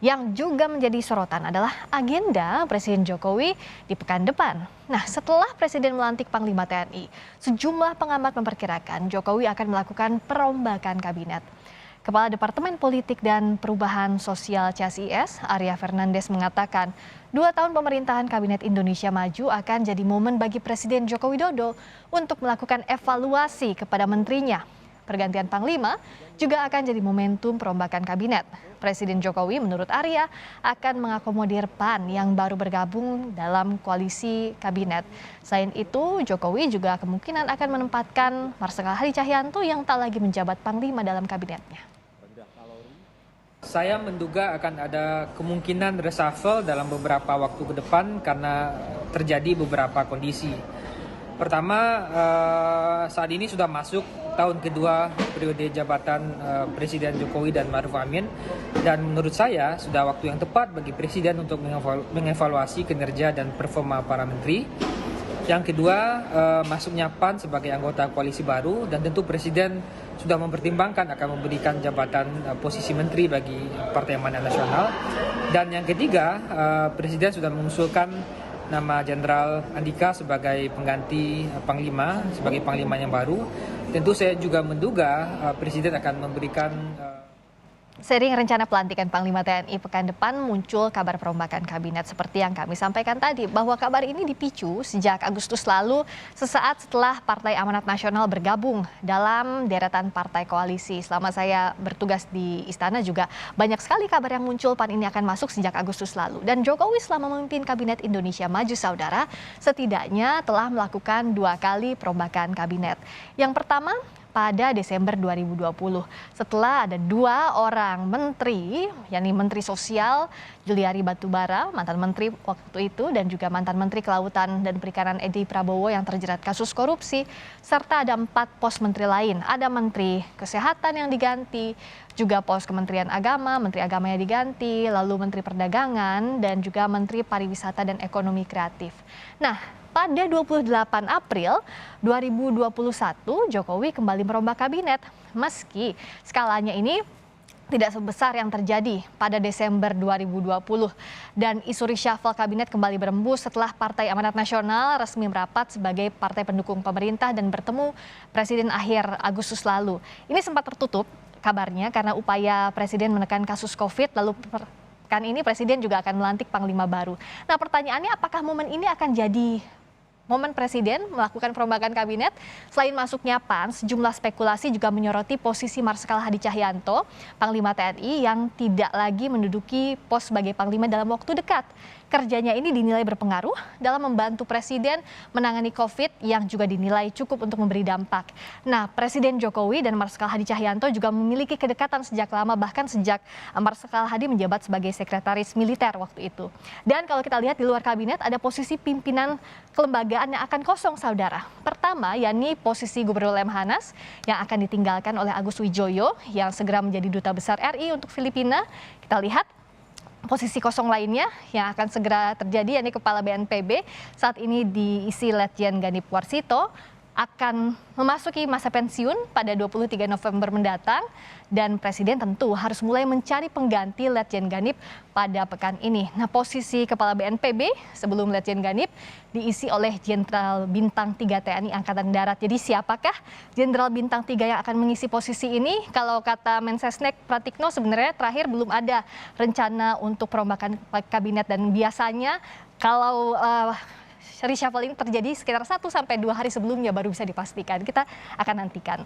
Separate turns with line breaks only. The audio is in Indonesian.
Yang juga menjadi sorotan adalah agenda Presiden Jokowi di pekan depan. Nah, setelah Presiden melantik Panglima TNI, sejumlah pengamat memperkirakan Jokowi akan melakukan perombakan kabinet. Kepala Departemen Politik dan Perubahan Sosial CSIS, Arya Fernandes mengatakan, 2 tahun pemerintahan Kabinet Indonesia Maju akan jadi momen bagi Presiden Joko Widodo untuk melakukan evaluasi kepada menterinya. Pergantian Panglima juga akan jadi momentum perombakan kabinet. Presiden Jokowi menurut Arya akan mengakomodir PAN yang baru bergabung dalam koalisi kabinet. Selain itu, Jokowi juga kemungkinan akan menempatkan Marsikal Hadi Cahyanto yang tak lagi menjabat Panglima dalam kabinetnya.
Saya menduga akan ada kemungkinan reshuffle dalam beberapa waktu ke depan karena terjadi beberapa kondisi. Pertama, saat ini sudah masuk tahun kedua periode jabatan Presiden Jokowi dan Ma'ruf Amin, dan menurut saya sudah waktu yang tepat bagi Presiden untuk mengevaluasi kinerja dan performa para menteri. Yang kedua, masuknya PAN sebagai anggota koalisi baru, dan tentu Presiden sudah mempertimbangkan akan memberikan jabatan posisi menteri bagi Partai Amanat Nasional. Dan yang ketiga, Presiden sudah mengusulkan nama Jenderal Andika sebagai pengganti Panglima, sebagai Panglima yang baru. Tentu saya juga menduga Presiden akan memberikan
Seiring rencana pelantikan Panglima TNI pekan depan muncul kabar perombakan kabinet seperti yang kami sampaikan tadi, bahwa kabar ini dipicu sejak Agustus lalu sesaat setelah Partai Amanat Nasional bergabung dalam deretan partai koalisi. Selama saya bertugas di istana juga banyak sekali kabar yang muncul PAN ini akan masuk sejak Agustus lalu. Dan Jokowi selama memimpin Kabinet Indonesia Maju saudara setidaknya telah melakukan 2 kali perombakan kabinet. Yang pertama pada Desember 2020 setelah ada 2 orang menteri, yakni Menteri Sosial Juliari Batubara, mantan menteri waktu itu, dan juga mantan Menteri Kelautan dan Perikanan Edi Prabowo yang terjerat kasus korupsi, serta ada 4 pos menteri lain. Ada Menteri Kesehatan yang diganti, juga pos Kementerian Agama, Menteri Agamanya diganti, lalu Menteri Perdagangan, dan juga Menteri Pariwisata dan Ekonomi Kreatif. Nah, pada 28 April 2021, Jokowi kembali merombak kabinet, meski skalanya ini tidak sebesar yang terjadi pada Desember 2020. Dan isu reshuffle kabinet kembali berembus setelah Partai Amanat Nasional resmi merapat sebagai partai pendukung pemerintah dan bertemu Presiden akhir Agustus lalu. Ini sempat tertutup kabarnya karena upaya Presiden menekan kasus COVID, lalu pekan ini Presiden juga akan melantik Panglima baru. Nah, pertanyaannya apakah momen ini akan jadi momen Presiden melakukan perombakan kabinet? Selain masuknya PAN, sejumlah spekulasi juga menyoroti posisi Marsikal Hadi Cahyanto, Panglima TNI yang tidak lagi menduduki pos sebagai Panglima dalam waktu dekat. Kerjanya ini dinilai berpengaruh dalam membantu Presiden menangani COVID yang juga dinilai cukup untuk memberi dampak. Nah, Presiden Jokowi dan Marsikal Hadi Cahyanto juga memiliki kedekatan sejak lama, bahkan sejak Marsikal Hadi menjabat sebagai sekretaris militer waktu itu. Dan kalau kita lihat di luar kabinet ada posisi pimpinan kelembagaan yang akan kosong saudara. Pertama, yakni posisi Gubernur Lemhanas yang akan ditinggalkan oleh Agus Wijoyo yang segera menjadi Duta Besar RI untuk Filipina. Kita lihat posisi kosong lainnya yang akan segera terjadi, yakni Kepala BNPB saat ini diisi Letjen Ganip Warsito, akan memasuki masa pensiun pada 23 November mendatang, dan Presiden tentu harus mulai mencari pengganti Letjen Ganip pada pekan ini. Nah, posisi Kepala BNPB sebelum Letjen Ganip diisi oleh Jenderal Bintang 3 TNI Angkatan Darat. Jadi siapakah Jenderal Bintang 3 yang akan mengisi posisi ini? Kalau kata Mensesnek Pratikno, sebenarnya terakhir belum ada rencana untuk perombakan kabinet, dan biasanya kalau reshuffle ini terjadi sekitar 1 sampai 2 hari sebelumnya baru bisa dipastikan. Kita akan nantikan.